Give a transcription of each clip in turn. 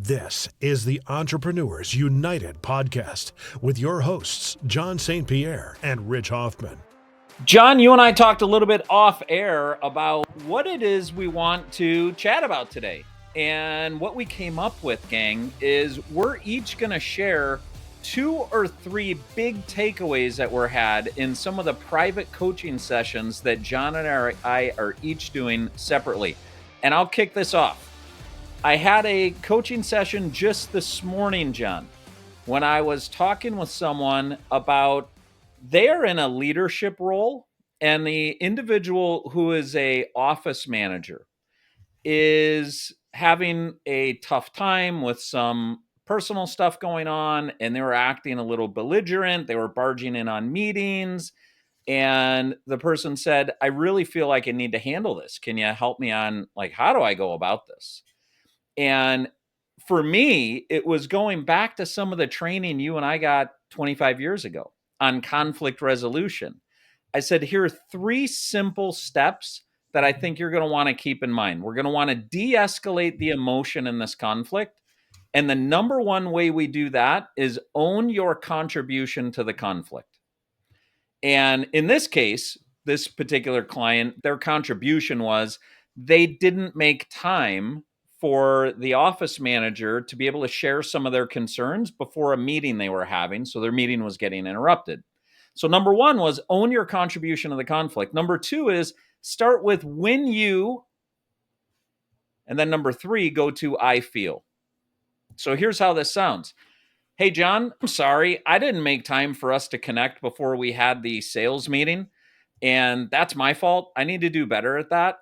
This is the Entrepreneurs United podcast with your hosts, John St. Pierre and Rich Hoffmann. John, you and I talked a little bit off air about what it is we want to chat about today. And what we came up with, gang, is we're each going to share 2 or 3 big takeaways that were had in some of the private coaching sessions that John and I are each doing separately. And I'll kick this off. I had a coaching session just this morning, John, when I was talking with someone about they're in a leadership role, and the individual who is a office manager is having a tough time with some personal stuff going on, and they were acting a little belligerent. They were barging in on meetings, and the person said, I really feel like I need to handle this. Can you help me on, like, how do I go about this? And for me, it was going back to some of the training you and I got 25 years ago on conflict resolution. I said, here are 3 simple steps that I think you're going to want to keep in mind. We're going to want to de-escalate the emotion in this conflict. And the number one way we do that is own your contribution to the conflict. And in this case, this particular client, their contribution was they didn't make time for the office manager to be able to share some of their concerns before a meeting they were having. So their meeting was getting interrupted. So number 1 was own your contribution to the conflict. Number 2 is start with when you, and then number 3, go to I feel. So here's how this sounds. Hey, John, I'm sorry. I didn't make time for us to connect before we had the sales meeting. And that's my fault. I need to do better at that.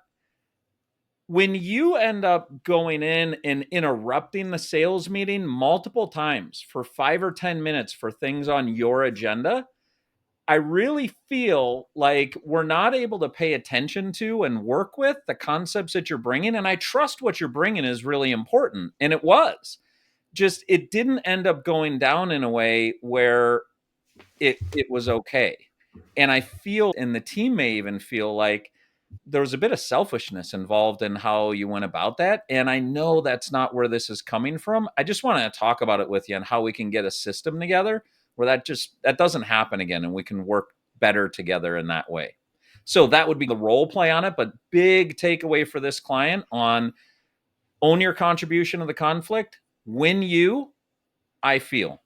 When you end up going in and interrupting the sales meeting multiple times for 5 or 10 minutes for things on your agenda, I really feel like we're not able to pay attention to and work with the concepts that you're bringing. And I trust what you're bringing is really important. And it was. Just, it didn't end up going down in a way where it was okay. And I feel, and the team may even feel like, there was a bit of selfishness involved in how you went about that. And I know that's not where this is coming from. I just want to talk about it with you and how we can get a system together where that doesn't happen again, and we can work better together in that way. So that would be the role play on it, but big takeaway for this client on own your contribution to the conflict. When you, I feel.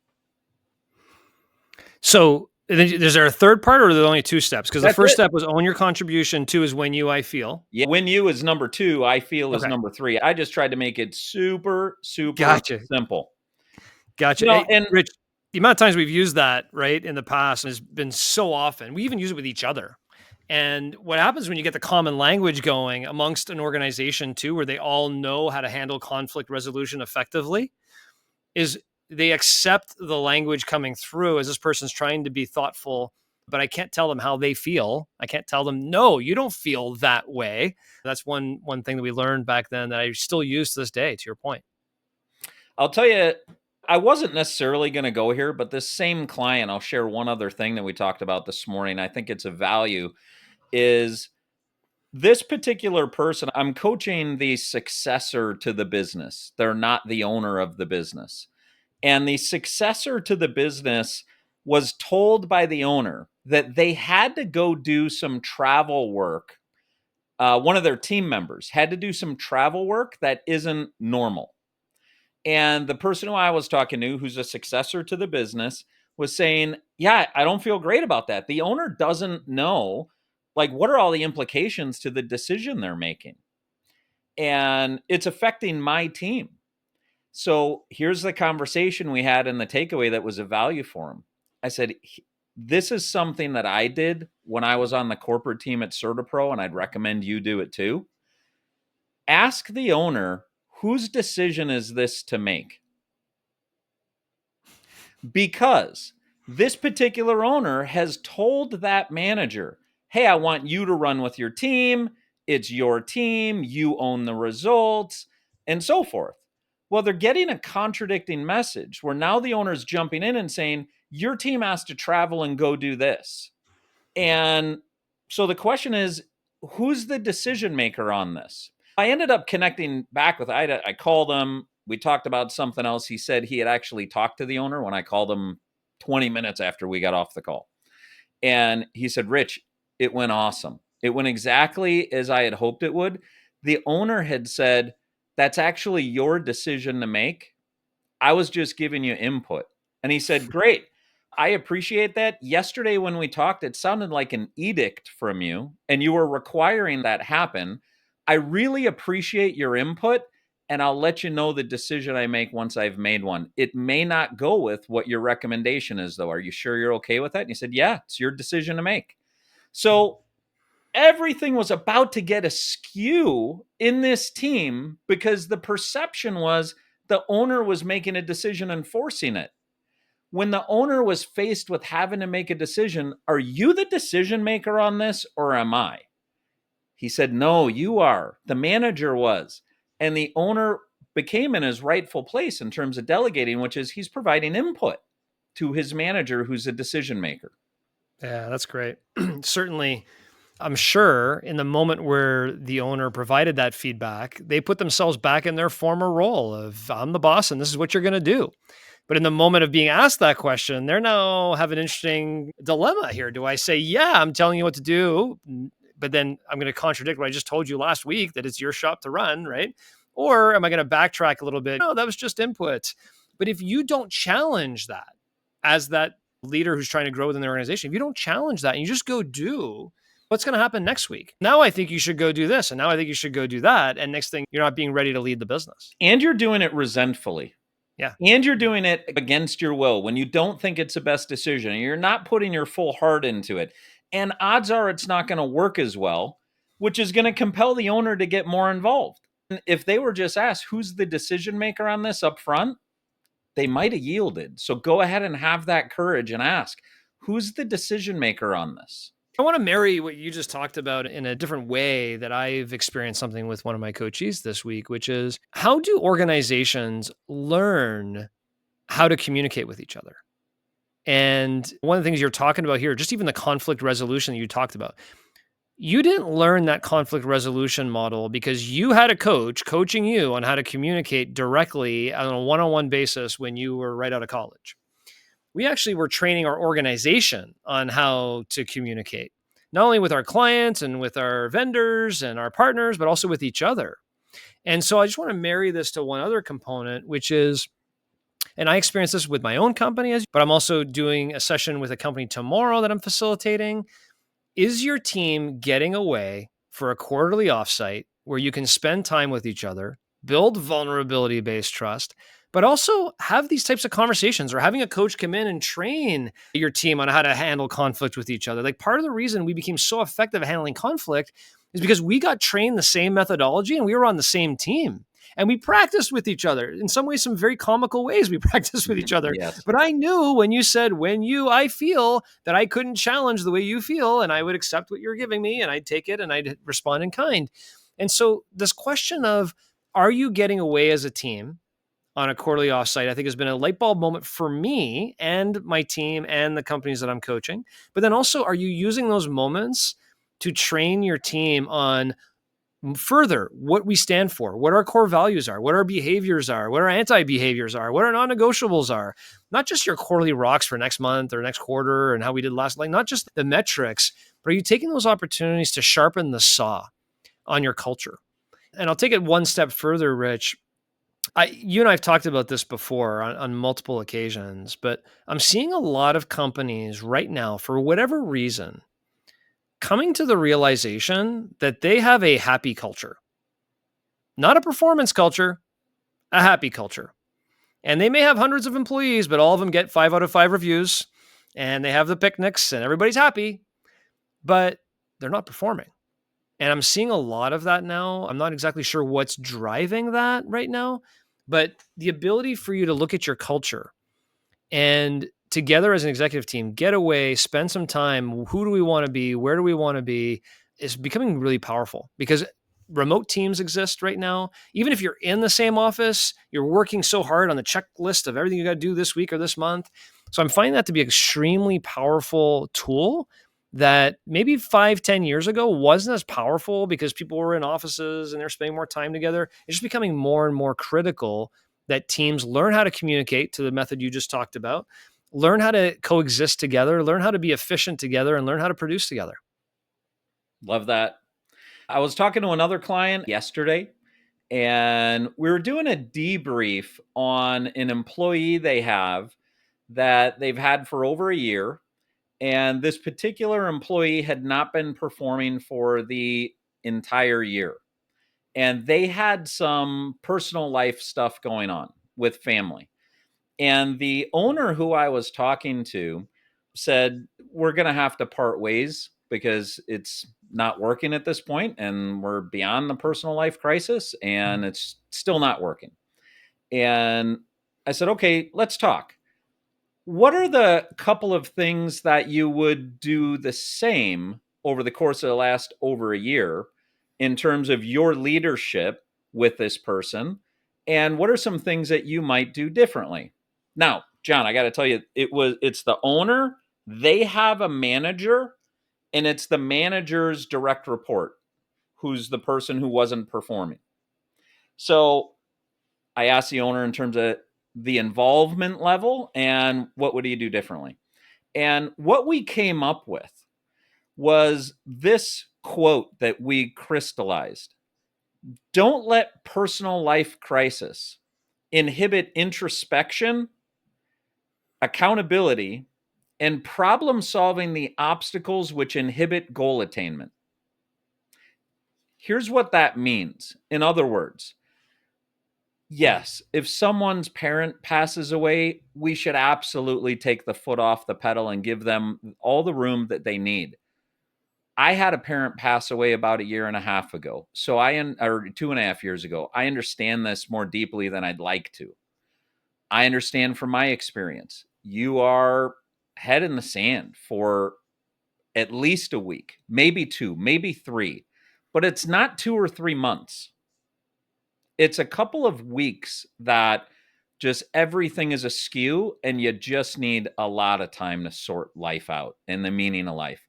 So is there a third part, or are there only 2 steps? Because the first it. step was own your contribution. 2 is when you, I feel. Yeah, when you is number 2. I feel is number 3. I just tried to make it super simple. Gotcha. You know, and Rich, the amount of times we've used that, right, in the past has been so often. We even use it with each other. And what happens when you get the common language going amongst an organization too, where they all know how to handle conflict resolution effectively, is they accept the language coming through as this person's trying to be thoughtful, but I can't tell them how they feel. I can't tell them, no, you don't feel that way. That's one thing that we learned back then that I still use to this day, to your point. I'll tell you, I wasn't necessarily going to go here, but this same client, I'll share one other thing that we talked about this morning. I think it's a value is this particular person, I'm coaching the successor to the business. They're not the owner of the business. And the successor to the business was told by the owner that they had to go do some travel work. One of their team members had to do some travel work that isn't normal. And the person who I was talking to, who's a successor to the business, was saying, yeah, I don't feel great about that. The owner doesn't know, like, what are all the implications to the decision they're making? And it's affecting my team. So here's the conversation we had and the takeaway that was of value for him. I said, this is something that I did when I was on the corporate team at CertaPro, and I'd recommend you do it too. Ask the owner, whose decision is this to make? Because this particular owner has told that manager, hey, I want you to run with your team. It's your team. You own the results, and so forth. Well, they're getting a contradicting message where now the owner's jumping in and saying, your team has to travel and go do this. And so the question is, who's the decision maker on this? I ended up connecting back with, I called them, We talked about something else. He said he had actually talked to the owner when I called him 20 minutes after we got off the call. And he said, Rich, it went awesome. It went exactly as I had hoped it would. The owner had said, that's actually your decision to make. I was just giving you input. And he said, great. I appreciate that. Yesterday, when we talked, it sounded like an edict from you, and you were requiring that happen. I really appreciate your input, and I'll let you know the decision I make once I've made one. It may not go with what your recommendation is, though. Are you sure you're okay with that? And he said, yeah, it's your decision to make. So everything was about to get askew in this team because the perception was the owner was making a decision and forcing it. When the owner was faced with having to make a decision, are you the decision maker on this or am I? He said, no, you are. The manager was. And the owner became in his rightful place in terms of delegating, which is he's providing input to his manager who's a decision maker. Yeah, that's great. Certainly, I'm sure in the moment where the owner provided that feedback, they put themselves back in their former role of I'm the boss and this is what you're going to do. But in the moment of being asked that question, they're now have an interesting dilemma here. Do I say, yeah, I'm telling you what to do, but then I'm going to contradict what I just told you last week that it's your shop to run, right? Or am I going to backtrack a little bit? No, that was just input. But if you don't challenge that as that leader who's trying to grow within the organization, if you don't challenge that and you just go do, what's going to happen next week? Now I think you should go do this. And now I think you should go do that. And next thing, you're not being ready to lead the business. And you're doing it resentfully. Yeah. And you're doing it against your will when you don't think it's the best decision. You're not putting your full heart into it. And odds are it's not going to work as well, which is going to compel the owner to get more involved. And if they were just asked, who's the decision maker on this up front, they might have yielded. So go ahead and have that courage and ask, who's the decision maker on this? I want to marry what you just talked about in a different way that I've experienced something with one of my coachees this week, which is how do organizations learn how to communicate with each other? And one of the things you're talking about here, just even the conflict resolution that you talked about, you didn't learn that conflict resolution model because you had a coach coaching you on how to communicate directly on a one-on-one basis when you were right out of college. We actually were training our organization on how to communicate, not only with our clients and with our vendors and our partners, but also with each other. And so I just want to marry this to one other component, which is, and I experienced this with my own company, but I'm also doing a session with a company tomorrow that I'm facilitating. Is your team getting away for a quarterly offsite where you can spend time with each other, build vulnerability-based trust, but also have these types of conversations, or having a coach come in and train your team on how to handle conflict with each other? Like, part of the reason we became so effective at handling conflict is because we got trained the same methodology and we were on the same team. And we practiced with each other. In some ways, some very comical ways we practiced with each other. Yes. But I knew when you said, I feel that I couldn't challenge the way you feel, and I would accept what you're giving me and I'd take it and I'd respond in kind. And so this question of, are you getting away as a team on a quarterly offsite, I think has been a light bulb moment for me and my team and the companies that I'm coaching. But then also, are you using those moments to train your team on further what we stand for, what our core values are, what our behaviors are, what our anti-behaviors are, what our non-negotiables are? Not just your quarterly rocks for next month or next quarter and how we did last, like not just the metrics, but are you taking those opportunities to sharpen the saw on your culture? And I'll take it one step further, Rich. You and I have talked about this before on multiple occasions, but I'm seeing a lot of companies right now, for whatever reason, coming to the realization that they have a happy culture, not a performance culture, a happy culture. And they may have hundreds of employees, but all of them get 5 out of 5 reviews, and they have the picnics and everybody's happy, but they're not performing. And I'm seeing a lot of that now. I'm not exactly sure what's driving that right now, but the ability for you to look at your culture and together as an executive team, get away, spend some time. Who do we want to be? Where do we want to be? Is becoming really powerful because remote teams exist right now. Even if you're in the same office, you're working so hard on the checklist of everything you got to do this week or this month. So I'm finding that to be an extremely powerful tool that maybe 5-10 years ago wasn't as powerful because people were in offices and they're spending more time together. It's just becoming more and more critical that teams learn how to communicate to the method you just talked about, learn how to coexist together, learn how to be efficient together, and learn how to produce together. Love that. I was talking to another client yesterday, and we were doing a debrief on an employee they have that they've had for over a year. And this particular employee had not been performing for the entire year. And they had some personal life stuff going on with family. And the owner who I was talking to said, we're going to have to part ways because it's not working at this point, and we're beyond the personal life crisis, and it's still not working. And I said, okay, let's talk. What are the couple of things that you would do the same over the course of the last over a year in terms of your leadership with this person? And what are some things that you might do differently? Now, John, I got to tell you, it's the owner, they have a manager, and it's the manager's direct report, who's the person who wasn't performing. So I asked the owner in terms of the involvement level and what would he do differently. And what we came up with was this quote that we crystallized. Don't let personal life crisis inhibit introspection, accountability, and problem solving the obstacles which inhibit goal attainment. Here's what that means. In other words, yes, if someone's parent passes away, we should absolutely take the foot off the pedal and give them all the room that they need. I had a parent pass away about a year and a half ago. So or 2.5 years ago. I understand this more deeply than I'd like to. I understand from my experience, you are head in the sand for at least a week, maybe 2, maybe 3, but it's not 2 or 3 months. It's a couple of weeks that just everything is askew and you just need a lot of time to sort life out and the meaning of life.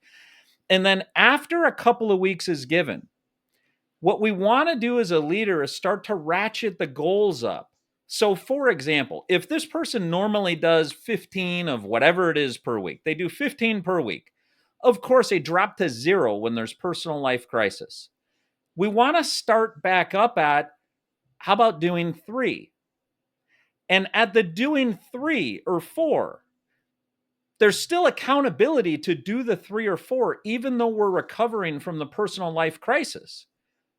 And then after a couple of weeks is given, what we want to do as a leader is start to ratchet the goals up. So for example, if this person normally does 15 of whatever it is per week, they do 15 per week. Of course, they drop to 0 when there's personal life crisis. We want to start back up at, how about doing 3? And at the doing 3 or 4, there's still accountability to do the 3 or 4, even though we're recovering from the personal life crisis.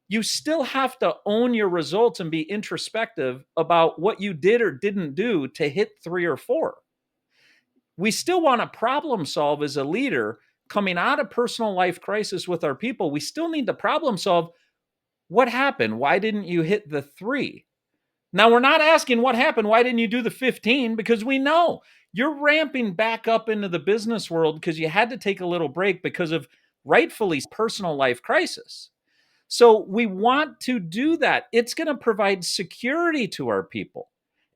You still have to own your results and be introspective about what you did or didn't do to hit 3 or 4. We still want to problem solve as a leader coming out of personal life crisis with our people. We still need to problem solve. What happened? Why didn't you hit the 3? Now, we're not asking what happened. Why didn't you do the 15? Because we know you're ramping back up into the business world because you had to take a little break because of rightfully personal life crisis. So we want to do that. It's going to provide security to our people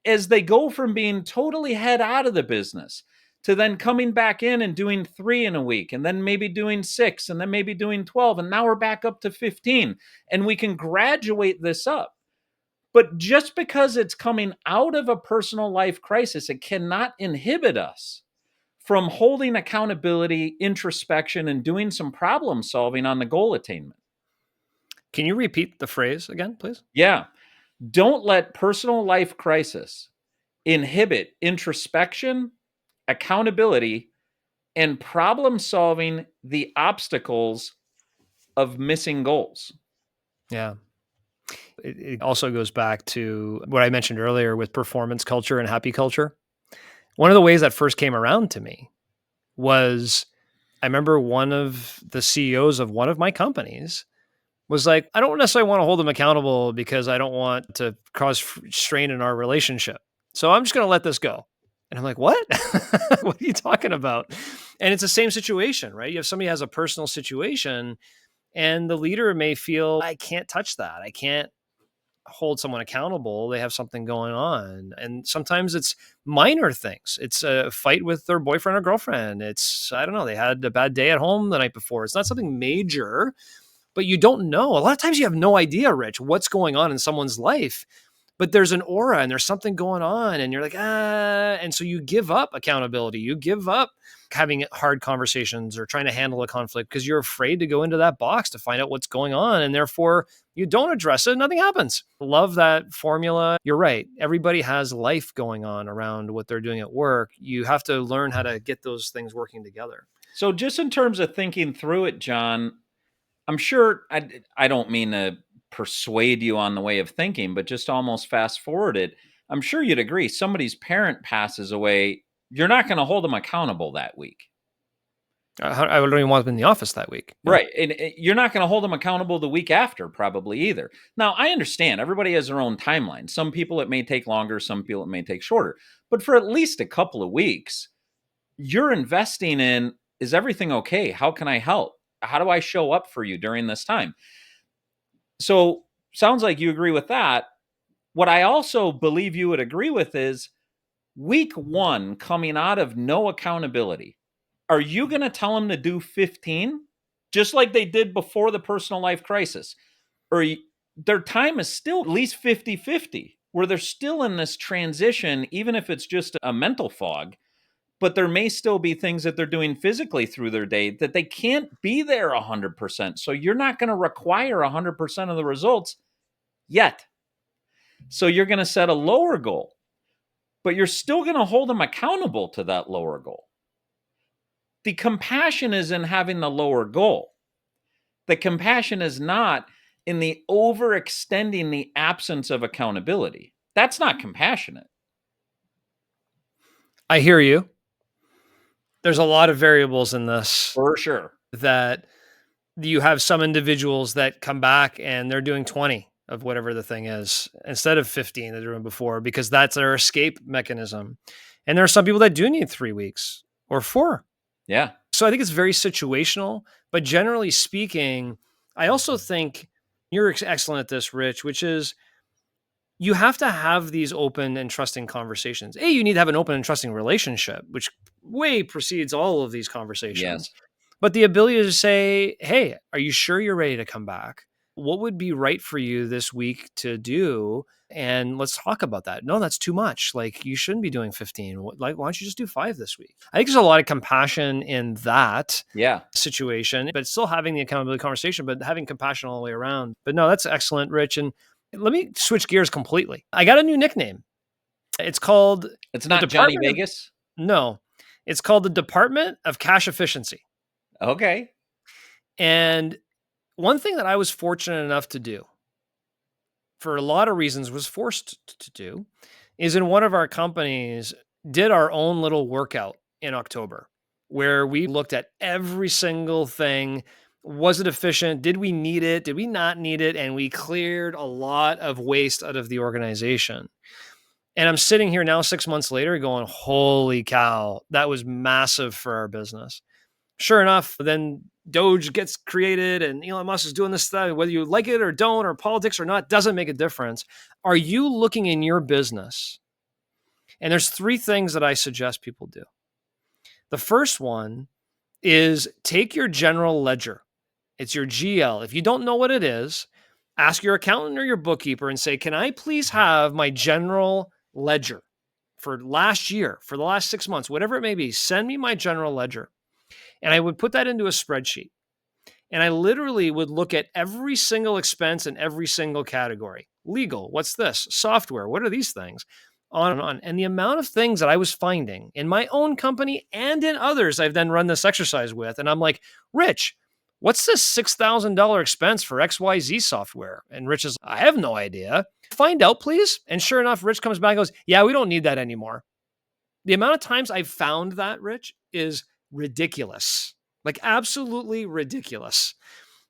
as they go from being totally head out of the business to then coming back in and doing 3 in a week, and then maybe doing 6, and then maybe doing 12. And now we're back up to 15, and we can graduate this up. But just because it's coming out of a personal life crisis, it cannot inhibit us from holding accountability, introspection, and doing some problem solving on the goal attainment. Can you repeat the phrase again, please? Yeah. Don't let personal life crisis inhibit introspection, accountability, and problem solving the obstacles of missing goals. Yeah. It also goes back to what I mentioned earlier with performance culture and happy culture. One of the ways that first came around to me was, I remember one of the CEOs of one of my companies was like, I don't necessarily want to hold them accountable because I don't want to cause strain in our relationship. So I'm just going to let this go. And I'm like, what? What are you talking about? And it's the same situation, right? You have somebody has a personal situation and the leader may feel, I can't touch that. I can't hold someone accountable. They have something going on. And sometimes it's minor things. It's a fight with their boyfriend or girlfriend. It's, I don't know, they had a bad day at home the night before. It's not something major, but you don't know. A lot of times you have no idea, Rich, what's going on in someone's life. but there's an aura and there's something going on and you're like, and so you give up accountability. You give up having hard conversations or trying to handle a conflict because you're afraid to go into that box to find out what's going on. And therefore you don't address it. Nothing happens. Love that formula. You're right. Everybody has life going on around what they're doing at work. You have to learn how to get those things working together. So just in terms of thinking through it, John, I'm sure I don't mean to persuade you on the way of thinking, but just almost fast forward it. I'm sure you'd agree. Somebody's parent passes away. You're not going to hold them accountable that week. I don't even want them in the office that week. Right. And you're not going to hold them accountable the week after, probably either. Now, I understand everybody has their own timeline. Some people it may take longer, some people it may take shorter. But for at least a couple of weeks, you're investing in, is everything okay? How can I help? How do I show up for you during this time? So sounds like you agree with that. What I also believe you would agree with is week one coming out of no accountability. Are you going to tell them to do 15 just like they did before the personal life crisis? Or their time is still at least 50-50, where they're still in this transition, even if it's just a mental fog, but there may still be things that they're doing physically through their day that they can't be there 100%. So you're not going to require 100% of the results yet. So you're going to set a lower goal, but you're still going to hold them accountable to that lower goal. The compassion is in having the lower goal. The compassion is not in the overextending the absence of accountability. That's not compassionate. I hear you. There's a lot of variables in this. For sure. That you have some individuals that come back and they're doing 20 of whatever the thing is instead of 15 that they were doing before, because that's their escape mechanism. And there are some people that do need 3 weeks or 4. Yeah. So I think it's very situational, but generally speaking, I also think you're excellent at this, Rich, which is you have to have these open and trusting conversations. You need to have an open and trusting relationship, which way precedes all of these conversations. Yes. But the ability to say, hey, are you sure you're ready to come back? What would be right for you this week to do? And let's talk about that. No, that's too much. Like, you shouldn't be doing 15. Like, why don't you just do 5 this week? I think there's a lot of compassion in that situation, but still having the accountability conversation, but having compassion all the way around. But no, that's excellent, Rich. And let me switch gears completely. I got a new nickname. It's called... It's not Johnny Vegas? No. It's called the Department of Cash Efficiency. Okay. And one thing that I was fortunate enough to do, for a lot of reasons was forced to do, is in one of our companies did our own little workout in October where we looked at every single thing. Was it efficient? Did we need it? Did we not need it? And we cleared a lot of waste out of the organization. And I'm sitting here now 6 months later going, holy cow, that was massive for our business. Sure enough, then Doge gets created and Elon Musk is doing this stuff. Whether you like it or don't, or politics or not, doesn't make a difference. Are you looking in your business? And there's 3 things that I suggest people do. The first one is take your general ledger. It's your GL. If you don't know what it is, ask your accountant or your bookkeeper and say, can I please have my general ledger for last year, for the last 6 months, whatever it may be, send me my general ledger. And I would put that into a spreadsheet. And I literally would look at every single expense in every single category. Legal, what's this? Software, what are these things? On and on. And the amount of things that I was finding in my own company and in others I've then run this exercise with. And I'm like, Rich, what's this $6,000 expense for XYZ software? And Rich is, I have no idea. Find out, please. And sure enough, Rich comes back and goes, yeah, we don't need that anymore. The amount of times I've found that, Rich, is ridiculous, like absolutely ridiculous.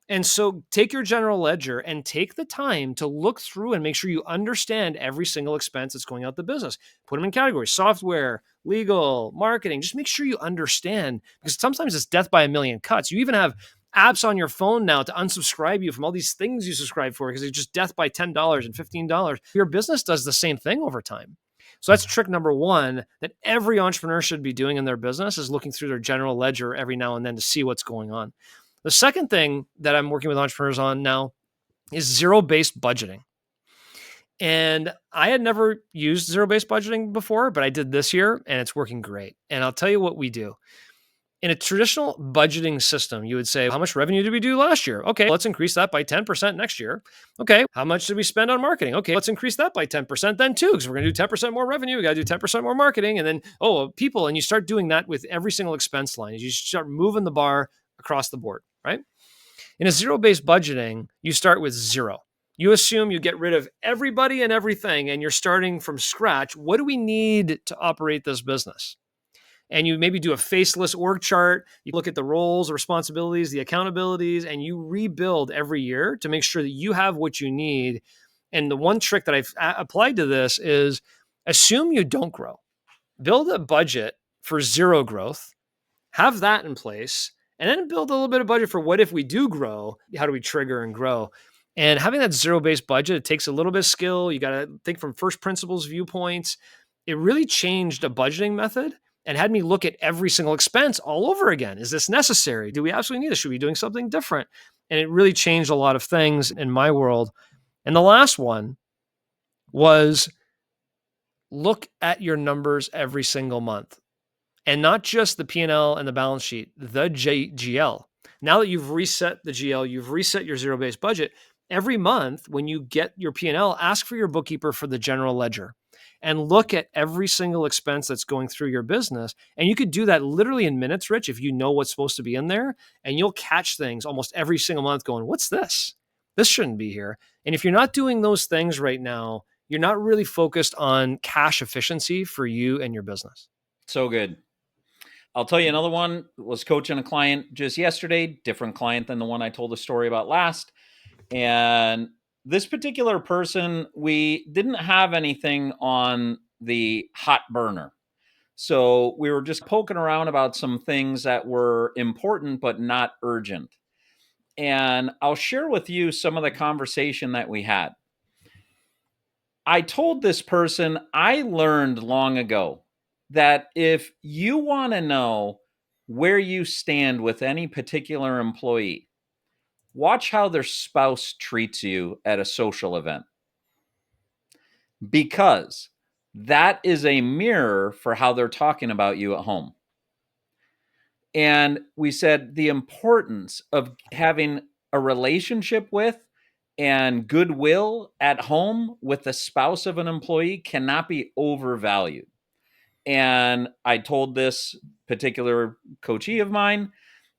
And so take your general ledger and take the time to look through and make sure you understand every single expense that's going out the business. Put them in categories: software, legal, marketing. Just make sure you understand, because sometimes it's death by a million cuts. You even have apps on your phone now to unsubscribe you from all these things you subscribe for because it's just death by $10 and $15. Your business does the same thing over time. So that's trick number 1 that every entrepreneur should be doing in their business, is looking through their general ledger every now and then to see what's going on. The second thing that I'm working with entrepreneurs on now is zero-based budgeting. And I had never used zero-based budgeting before, but I did this year and it's working great. And I'll tell you what we do. In a traditional budgeting system, you would say, how much revenue did we do last year? Okay, let's increase that by 10% next year. Okay, how much did we spend on marketing? Okay, let's increase that by 10% then too, because we're going to do 10% more revenue. We got to do 10% more marketing. And then, people. And you start doing that with every single expense line. You start moving the bar across the board, right? In a zero-based budgeting, you start with zero. You assume you get rid of everybody and everything, and you're starting from scratch. What do we need to operate this business? And you maybe do a faceless org chart. You look at the roles, responsibilities, the accountabilities, and you rebuild every year to make sure that you have what you need. And the one trick that I've applied to this is assume you don't grow. Build a budget for zero growth, have that in place, and then build a little bit of budget for what if we do grow? How do we trigger and grow? And having that zero-based budget, it takes a little bit of skill. You got to think from first principles viewpoints. It really changed a budgeting method and had me look at every single expense all over again. Is this necessary? Do we absolutely need this? Should we be doing something different? And it really changed a lot of things in my world. And the last one was look at your numbers every single month. And not just the P&L and the balance sheet, the GL. Now that you've reset the GL, you've reset your zero-based budget, every month when you get your P&L, ask for your bookkeeper for the general ledger and look at every single expense that's going through your business. And you could do that literally in minutes, Rich, if you know what's supposed to be in there, and you'll catch things almost every single month going, what's this? This shouldn't be here. And if you're not doing those things right now, you're not really focused on cash efficiency for you and your business. So good. I'll tell you another one. Was coaching a client just yesterday, different client than the one I told the story about last. And this particular person, we didn't have anything on the hot burner. So we were just poking around about some things that were important, but not urgent. And I'll share with you some of the conversation that we had. I told this person, I learned long ago that if you want to know where you stand with any particular employee, watch how their spouse treats you at a social event, because that is a mirror for how they're talking about you at home. And we said the importance of having a relationship with and goodwill at home with the spouse of an employee cannot be overvalued. And I told this particular coachee of mine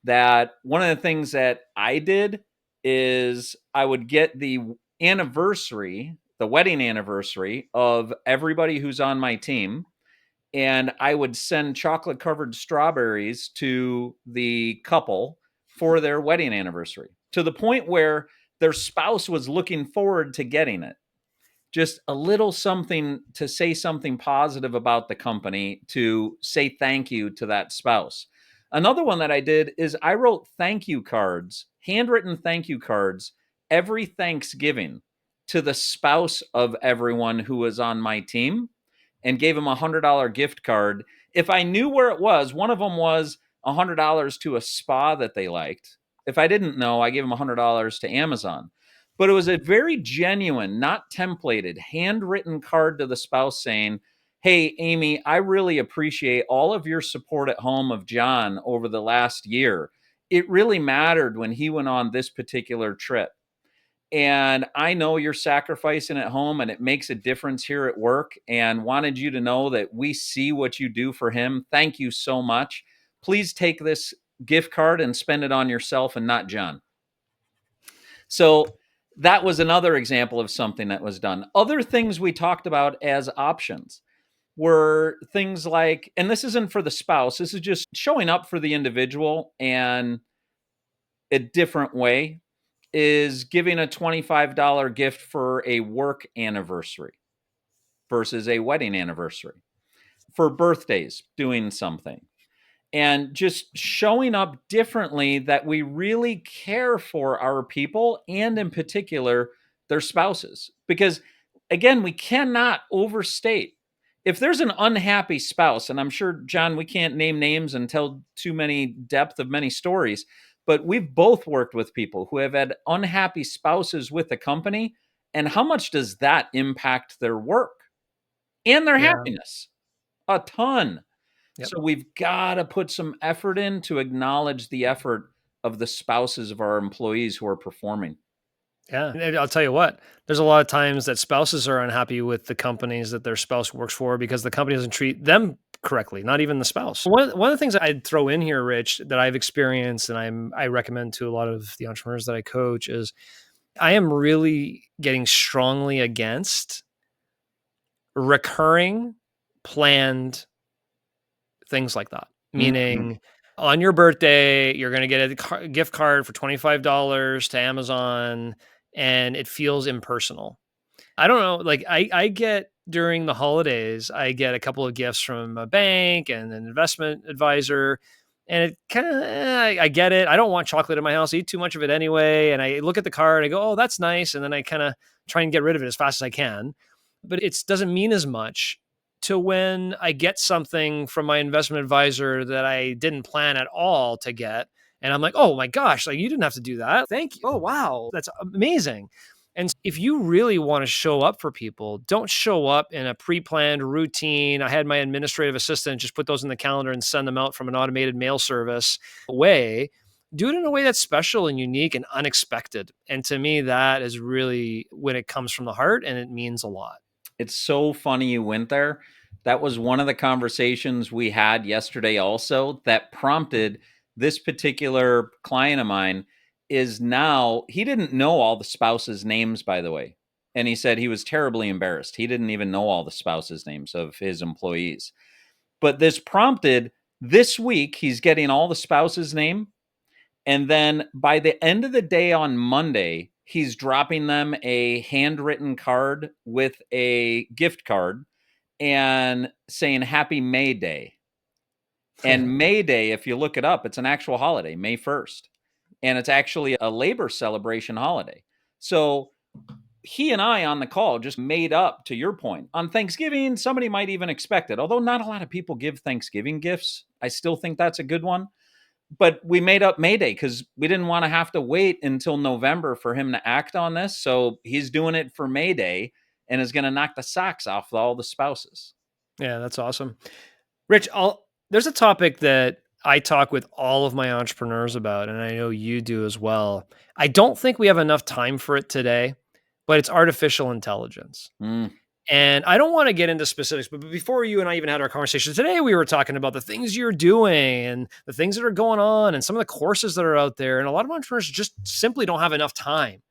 that one of the things that I did is I would get the anniversary, the wedding anniversary of everybody who's on my team, and I would send chocolate covered strawberries to the couple for their wedding anniversary, to the point where their spouse was looking forward to getting it. Just a little something to say something positive about the company, to say thank you to that spouse. Another one that I did is I wrote thank you cards, handwritten thank you cards, every Thanksgiving to the spouse of everyone who was on my team, and gave them a $100 gift card. If I knew where it was, one of them was $100 to a spa that they liked. If I didn't know, I gave them $100 to Amazon. But it was a very genuine, not templated, handwritten card to the spouse saying, hey, Amy, I really appreciate all of your support at home of John over the last year. It really mattered when he went on this particular trip. And I know you're sacrificing at home and it makes a difference here at work, and wanted you to know that we see what you do for him. Thank you so much. Please take this gift card and spend it on yourself and not John. So that was another example of something that was done. Other things we talked about as options were things like, and this isn't for the spouse, this is just showing up for the individual and a different way, is giving a $25 gift for a work anniversary versus a wedding anniversary. For birthdays, doing something. And just showing up differently, that we really care for our people, and in particular, their spouses. Because again, we cannot overstate. If there's an unhappy spouse, and I'm sure, John, we can't name names and tell too many depth of many stories, but we've both worked with people who have had unhappy spouses with the company, And how much does that impact their work and their happiness? A ton. Yep. So we've got to put some effort in to acknowledge the effort of the spouses of our employees who are performing. Yeah. And I'll tell you what, there's a lot of times that spouses are unhappy with the companies that their spouse works for because the company doesn't treat them correctly, not even the spouse. One of the things that I'd throw in here, Rich, that I've experienced and I recommend to a lot of the entrepreneurs that I coach is I am really getting strongly against recurring planned things like that. Meaning on your birthday, you're going to get a gift card for $25 to Amazon and it feels impersonal. I don't know. Like I get during the holidays, I get a couple of gifts from a bank and an investment advisor. And it kind of, I get it. I don't want chocolate in my house. I eat too much of it anyway. And I look at the card and I go, oh, that's nice. And then I kind of try and get rid of it as fast as I can. But it doesn't mean as much to when I get something from my investment advisor that I didn't plan at all to get. And I'm like, oh my gosh, like you didn't have to do that. Thank you. Oh, wow. That's amazing. And if you really want to show up for people, don't show up in a pre-planned routine. I had my administrative assistant just put those in the calendar and send them out from an automated mail service way. Do it in a way that's special and unique and unexpected. And to me, that is really when it comes from the heart and it means a lot. It's so funny you went there. That was one of the conversations we had yesterday also that prompted this particular client of mine is now, he didn't know all the spouses' names, by the way. And he said he was terribly embarrassed. He didn't even know all the spouses' names of his employees. But this prompted this week, he's getting all the spouses' name. And then by the end of the day on Monday, he's dropping them a handwritten card with a gift card and saying Happy May Day. And May Day, if you look it up, it's an actual holiday, May 1st. And it's actually a labor celebration holiday. So he and I on the call just made up, to your point, on Thanksgiving, somebody might even expect it. Although not a lot of people give Thanksgiving gifts. I still think that's a good one. But we made up May Day because we didn't want to have to wait until November for him to act on this. So he's doing it for May Day and is going to knock the socks off all the spouses. Yeah, that's awesome. Rich, there's a topic that I talk with all of my entrepreneurs about, and I know you do as well. I don't think we have enough time for it today, but it's artificial intelligence. And I don't want to get into specifics, but before you and I even had our conversation today, we were talking about the things you're doing and the things that are going on and some of the courses that are out there. And a lot of entrepreneurs just simply don't have enough time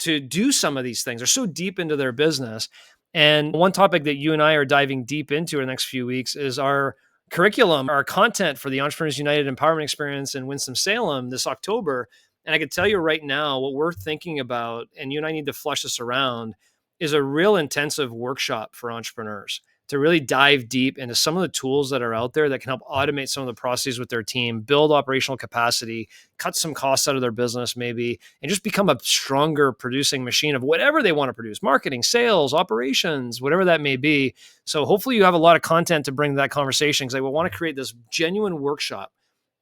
to do some of these things. They're so deep into their business. And one topic that you and I are diving deep into in the next few weeks is our curriculum, our content for the Entrepreneurs United Empowerment Experience in Winston-Salem this October. And I can tell you right now, what we're thinking about, and you and I need to flush this around, is a real intensive workshop for entrepreneurs to really dive deep into some of the tools that are out there that can help automate some of the processes with their team, build operational capacity, cut some costs out of their business maybe, and just become a stronger producing machine of whatever they want to produce, marketing, sales, operations, whatever that may be. So hopefully you have a lot of content to bring to that conversation because I will want to create this genuine workshop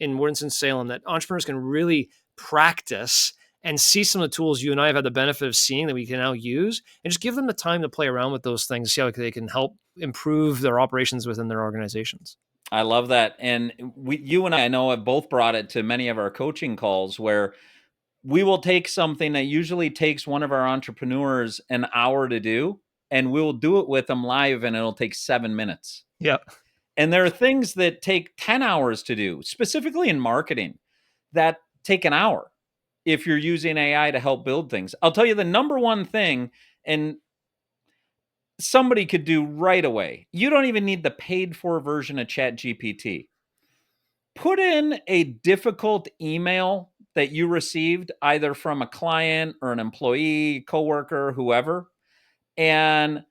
in Winston-Salem that entrepreneurs can really practice and see some of the tools you and I have had the benefit of seeing that we can now use and just give them the time to play around with those things, see how they can help improve their operations within their organizations. I love that. And you and I know, have both brought it to many of our coaching calls where we will take something that usually takes one of our entrepreneurs an hour to do, and we'll do it with them live and it'll take 7 minutes. Yeah. And there are things that take 10 hours to do, specifically in marketing, that take an hour if you're using AI to help build things. I'll tell you the number one thing, and somebody could do right away. You don't even need the paid for version of ChatGPT. Put in a difficult email that you received either from a client or an employee, coworker, whoever, and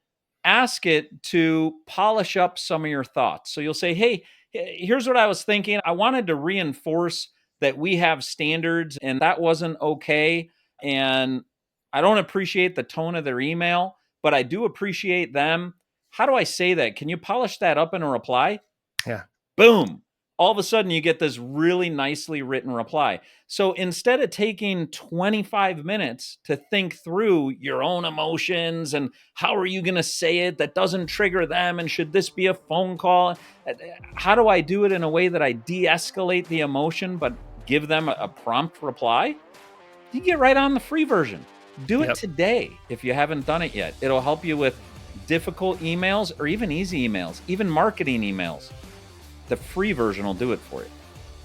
ask it to polish up some of your thoughts. So you'll say, hey, here's what I was thinking. I wanted to reinforce that we have standards and that wasn't okay. And I don't appreciate the tone of their email, but I do appreciate them. How do I say that? Can you polish that up in a reply? Yeah. Boom. all of a sudden you get this really nicely written reply. So instead of taking 25 minutes to think through your own emotions and how are you going to say it that doesn't trigger them, and should this be a phone call, how do I do it in a way that I de-escalate the emotion but give them a prompt reply, you get right on the free version. Do it today if you haven't done it yet. It'll help you with difficult emails or even easy emails, even marketing emails. The free version will do it for you.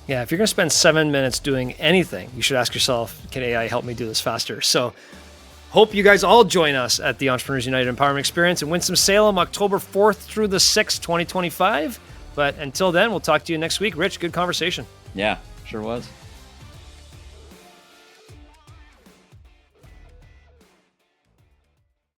Yeah, if you're going to spend 7 minutes doing anything, you should ask yourself, can AI help me do this faster? So hope you guys all join us at the Entrepreneurs United Empowerment Experience in Winston-Salem, October 4th through the 6th, 2025. But until then, we'll talk to you next week. Rich, good conversation. Yeah, sure was.